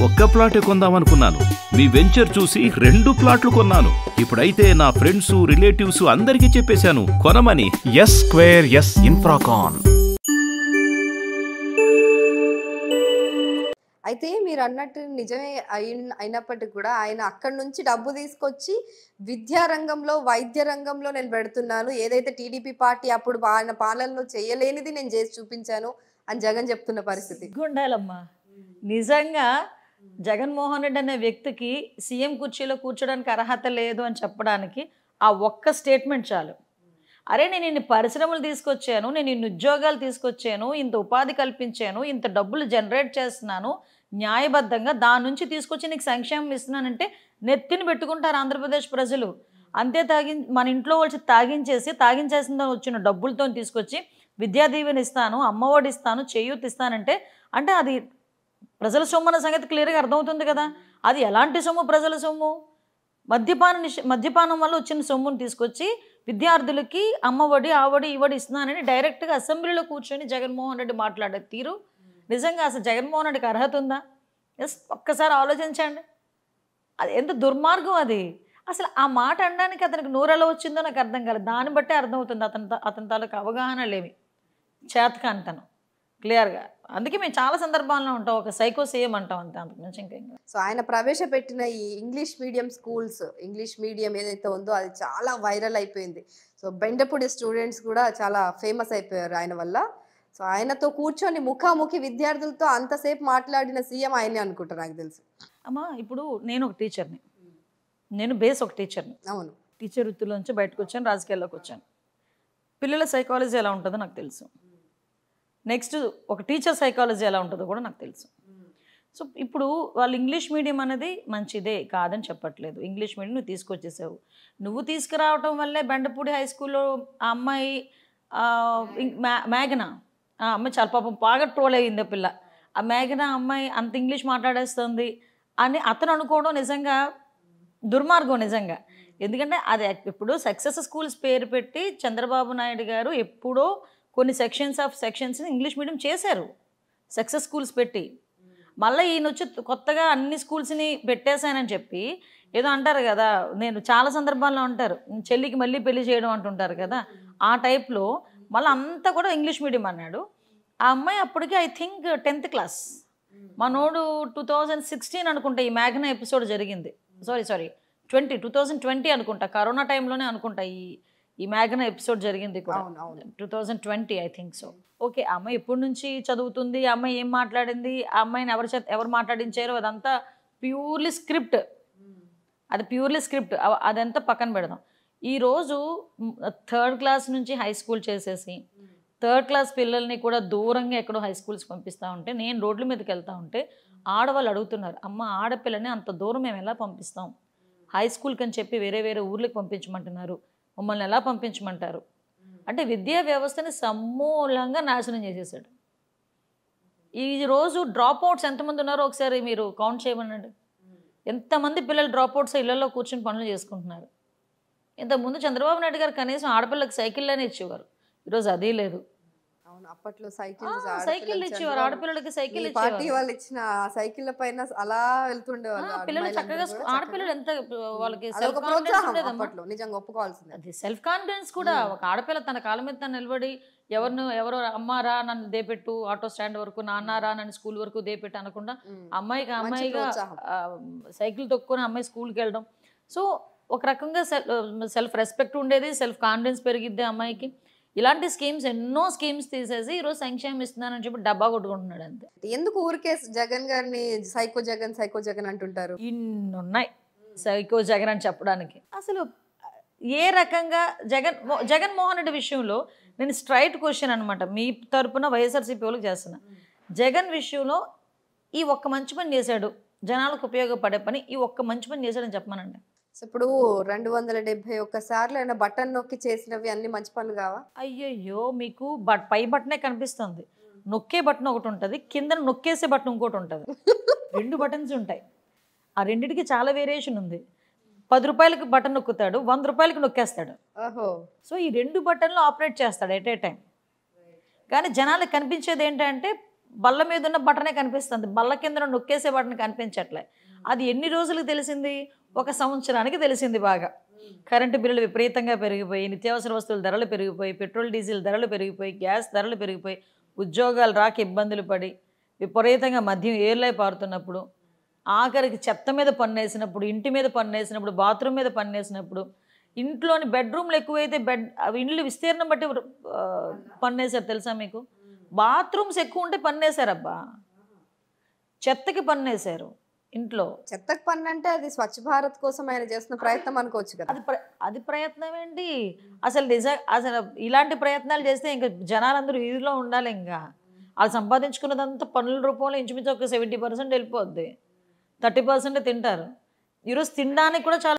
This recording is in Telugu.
ఒక్క ప్లాటే కొందామనుకున్నాను. మీ వెంచర్ చూసి 2 ప్లాట్లు కొన్నాను. ఇప్పుడైతే నా ఫ్రెండ్స్, రిలేటివ్స్ అందరికీ చెప్పేశాను కొనమని. S square S Infracon. అయితే మీరు అన్నట్టు నిజమే అయినప్పటికీ కూడా ఆయన అక్కడి నుంచి డబ్బు తీసుకొచ్చి విద్యారంగంలో, వైద్య రంగంలో నేను పెడుతున్నాను, ఏదైతే టీడీపీ పార్టీ అప్పుడు ఆయన పాలనలో చేయలేనిది నేను చేసి చూపించాను అని జగన్ చెప్తున్న పరిస్థితి. గుండాలమ్మా, నిజంగా జగన్మోహన్ రెడ్డి అనే వ్యక్తికి సీఎం కుర్చీలో కూర్చోడానికి అర్హత లేదు అని చెప్పడానికి ఆ ఒక్క స్టేట్మెంట్ చాలు. అరే, నేను ఇన్ని పరిశ్రమలు తీసుకొచ్చాను, నేను ఇన్ని ఉద్యోగాలు తీసుకొచ్చాను, ఇంత ఉపాధి కల్పించాను, ఇంత డబ్బులు జనరేట్ చేస్తున్నాను న్యాయబద్ధంగా, దాని నుంచి తీసుకొచ్చి నీకు సంక్షేమం ఇస్తున్నానంటే నెత్తిని పెట్టుకుంటారు ఆంధ్రప్రదేశ్ ప్రజలు. అంతే మన ఇంట్లో వచ్చి తాగించేసిన వచ్చిన డబ్బులతో తీసుకొచ్చి విద్యాదీవెన ఇస్తాను, అమ్మఒడి ఇస్తాను, చేయూత ఇస్తానంటే అంటే అది ప్రజల సొమ్ము అన్న సంగతి క్లియర్గా అర్థమవుతుంది కదా. అది ఎలాంటి సొమ్ము? ప్రజల సొమ్ము. మద్యపానం వల్ల వచ్చిన సొమ్మును తీసుకొచ్చి విద్యార్థులకి అమ్మఒడి, ఆవడి, ఈవడి ఇస్తున్నానని డైరెక్ట్గా అసెంబ్లీలో కూర్చొని జగన్మోహన్ రెడ్డి మాట్లాడే తీరు నిజంగా అసలు జగన్మోహన్ రెడ్డికి అర్హత ఉందా? ఒక్కసారి ఆలోచించండి. అది ఎంత దుర్మార్గం అది. అసలు ఆ మాట అనడానికి అతనికి నోరెలా వచ్చిందో నాకు అర్థం కాలేదు. దాన్ని బట్టే అర్థమవుతుంది అతని తాలూకు అవగాహన లేవి, చేతకాంతనం క్లియర్గా. అందుకే మేము చాలా సందర్భాల్లో ఉంటాం, ఒక సైకో సీఎం అంటాం అంతే, అంతకుమించి ఇంకా. సో ఆయన ప్రవేశపెట్టిన ఈ English medium schools, English medium ఏదైతే ఉందో అది చాలా వైరల్ అయిపోయింది. సో బెండపూడి స్టూడెంట్స్ కూడా చాలా ఫేమస్ అయిపోయారు ఆయన వల్ల. సో ఆయనతో కూర్చొని ముఖాముఖి విద్యార్థులతో అంతసేపు మాట్లాడిన సీఎం ఆయనే అనుకుంటా నాకు తెలుసు. అమ్మా, ఇప్పుడు నేను ఒక టీచర్ని, నేను ఒక టీచర్ని. అవును, టీచర్ వృత్తిలోంచి బయటకు వచ్చాను, రాజకీయాల్లోకి వచ్చాను. పిల్లల సైకాలజీ ఎలా ఉంటుందో నాకు తెలుసు. నెక్స్ట్ ఒక టీచర్ సైకాలజీ ఎలా ఉంటుందో కూడా నాకు తెలుసు. సో ఇప్పుడు వాళ్ళు ఇంగ్లీష్ మీడియం అనేది మంచిదే కాదని చెప్పట్లేదు. ఇంగ్లీష్ మీడియం నువ్వు తీసుకొచ్చేసావు. నువ్వు తీసుకురావటం వల్లే బెండపూడి హై స్కూల్లో ఆ అమ్మాయి మేఘన, ఆ అమ్మాయి చాలా పాపం బాగా ట్రోల్ అయ్యింది. పిల్ల ఆ మేఘన అమ్మాయి అంత ఇంగ్లీష్ మాట్లాడేస్తుంది అని అతను అనుకోవడం నిజంగా దుర్మార్గం నిజంగా. ఎందుకంటే అది ఇప్పుడు సక్సెస్ స్కూల్స్ పేరు పెట్టి చంద్రబాబు నాయుడు గారు ఎప్పుడో కొన్ని సెక్షన్స్ని ఇంగ్లీష్ మీడియం చేశారు సక్సెస్ స్కూల్స్ పెట్టి. మళ్ళీ ఈయన వచ్చి కొత్తగా అన్ని స్కూల్స్ని పెట్టేశానని చెప్పి ఏదో అంటారు కదా, నేను చాలా సందర్భాల్లో అంటారు చెల్లికి మళ్ళీ పెళ్లి చేయడం అంటుంటారు కదా, ఆ టైప్లో మళ్ళీ అంతా కూడా ఇంగ్లీష్ మీడియం అన్నాడు. ఆ అమ్మాయి అప్పటికి ఐ థింక్ 10th క్లాస్. మనోడు 2016 అనుకుంటా ఈ మేఘన ఎపిసోడ్ జరిగింది. సారీ 2020 అనుకుంటా, కరోనా టైంలోనే అనుకుంటా ఈ మేఘన ఎపిసోడ్ జరిగింది కూడా. 2020 ఐ థింక్ సో. ఓకే, ఆ అమ్మాయి ఎప్పటి నుంచి చదువుతుంది, ఆ అమ్మాయి ఏం మాట్లాడింది, ఆ అమ్మాయిని ఎవరు మాట్లాడించారో అదంతా ప్యూర్లీ స్క్రిప్ట్. అది ప్యూర్లీ స్క్రిప్ట్, అదంతా పక్కన పెడదాం. ఈరోజు 3rd క్లాస్ నుంచి హై స్కూల్ చేసేసి 3rd క్లాస్ పిల్లల్ని కూడా దూరంగా ఎక్కడో హై స్కూల్స్ పంపిస్తూ ఉంటే, నేను రోడ్ల మీదకి వెళ్తూ ఉంటే ఆడవాళ్ళు అడుగుతున్నారు, అమ్మ ఆడపిల్లని అంత దూరం మేము ఎలా పంపిస్తాం, హై స్కూల్కి అని చెప్పి వేరే ఊర్లకు పంపించమంటున్నారు, మమ్మల్ని ఎలా పంపించమంటారు అంటే విద్యా వ్యవస్థని సమూలంగా నాశనం చేసేసాడు. ఈరోజు డ్రాప్ అవుట్స్ ఎంతమంది ఉన్నారో ఒకసారి మీరు కౌంట్ చేయమనండి. ఎంతమంది పిల్లలు డ్రాప్ అవుట్స్ ఇళ్లలో కూర్చొని పనులు చేసుకుంటున్నారు. ఇంతకుముందు చంద్రబాబు నాయుడు గారు కనీసం ఆడపిల్లకి సైకిళ్ళనే ఇచ్చేవారు, ఈరోజు అదే లేదు. అప్పట్లో సైకిల్ ఇచ్చేవారు, ఆడపిల్లలకి సైకిల్ పార్టీ వాళ్ళు ఇచ్చిన సైకిళ్ళ పైన అలా వెళ్తుండేవాళ్ళు. పిల్లలు చక్కగా ఆడపిల్లలు ఎంత వాళ్ళకి నిజంగా ఒప్పుకోవాల్సింది. అది సెల్ఫ్ కాన్ఫిడెన్స్ కూడా. ఒక ఆడపిల్ల తన కాళ్ళ మీద తను నిలబడి ఎవరో అమ్మారా నన్ను దేపెట్టు ఆటో స్టాండ్ వరకు, నాన్నారా నన్ను స్కూల్ వరకు దేపెట్టు అనకుండా అమ్మాయిగా సైకిల్ తొక్కుని అమ్మాయి స్కూల్కి వెళ్ళడం. సో ఒక రకంగా సెల్ఫ్ రెస్పెక్ట్ ఉండేది, సెల్ఫ్ కాన్ఫిడెన్స్ పెరిగిద్ది అమ్మాయికి. ఇలాంటి ఎన్నో స్కీమ్స్ తీసేసి ఈరోజు సంక్షేమం ఇస్తున్నానని చెప్పి డబ్బా కొట్టుకుంటున్నాడు అంతే. ఎందుకు ఊరికే జగన్ గారిని సైకో జగన్ అంటుంటారు? ఇన్ని ఉన్నాయి సైకో జగన్ అని చెప్పడానికి. అసలు ఏ రకంగా జగన్మోహన్ రెడ్డి విషయంలో నేను స్ట్రైట్ క్వశ్చన్ అనమాట, మీ తరపున వైఎస్ఆర్సీపీ వాళ్ళకి చేస్తున్నా. జగన్ విషయంలో ఈ ఒక్క మంచి పని చేశాడు, జనాలకు ఉపయోగపడే పని, ఈ ఒక్క మంచి పని చేశాడని చెప్పమనండి. ఇప్పుడు 271 సార్లు ఆయన బటన్ నొక్కి చేసినవి అన్ని మంచి పనులు కావా? అయ్యయ్యో, మీకు పై బటనే కనిపిస్తుంది, నొక్కే బటన్ ఒకటి ఉంటుంది, కింద నొక్కేసే బటన్ ఇంకోటి ఉంటుంది. 2 బటన్స్ ఉంటాయి. ఆ రెండింటికి చాలా వేరియేషన్ ఉంది. 10 రూపాయలకి బటన్ నొక్కుతాడు, 100 రూపాయలకి నొక్కేస్తాడు. సో ఈ 2 బటన్లు ఆపరేట్ చేస్తాడు ఎట్ ఏ టైం. కానీ జనాలకు కనిపించేది ఏంటంటే బల్ల మీద ఉన్న బటనే కనిపిస్తుంది, బల్ల కింద నొక్కేసే బటన్ కనిపించట్లే. అది ఎన్ని రోజులకు తెలిసింది? 1 సంవత్సరానికి తెలిసింది బాగా. కరెంటు బిల్లులు విపరీతంగా పెరిగిపోయి, నిత్యావసర వస్తువుల ధరలు పెరిగిపోయి, పెట్రోల్ డీజిల్ ధరలు పెరిగిపోయి, గ్యాస్ ధరలు పెరిగిపోయి, ఉద్యోగాలు రాక ఇబ్బందులు పడి, విపరీతంగా మద్యం ఏర్లై పారుతున్నప్పుడు, ఆఖరికి చెత్త మీద పన్నేసినప్పుడు, ఇంటి మీద పన్నేసినప్పుడు, బాత్రూమ్ మీద పన్నేసినప్పుడు, ఇంట్లోని బెడ్రూమ్లు ఎక్కువైతే ఇండ్లు విస్తీర్ణం బట్టి పన్నేశారు తెలుసా మీకు? బాత్రూమ్స్ ఎక్కువ ఉంటే పన్నేశారబ్బా, చెత్తకి పన్నేశారు ఇంట్లో. చెత్తకు పన్ను అంటే అది స్వచ్ఛ భారత్ కోసం ఆయన చేస్తున్న ప్రయత్నం అనుకోవచ్చు కదా. అది ప్రయత్నం ఏంటి అసలు? అసలు ఇలాంటి ప్రయత్నాలు చేస్తే ఇంకా జనాలందరూ వీధిలో ఉండాలి. ఇంకా వాళ్ళు సంపాదించుకున్నదంతా పన్నుల రూపంలో ఇంచుమించు ఒక 70% వెళ్ళిపోద్ది, 30% తింటారు. ఈరోజు తినడానికి కూడా చాలా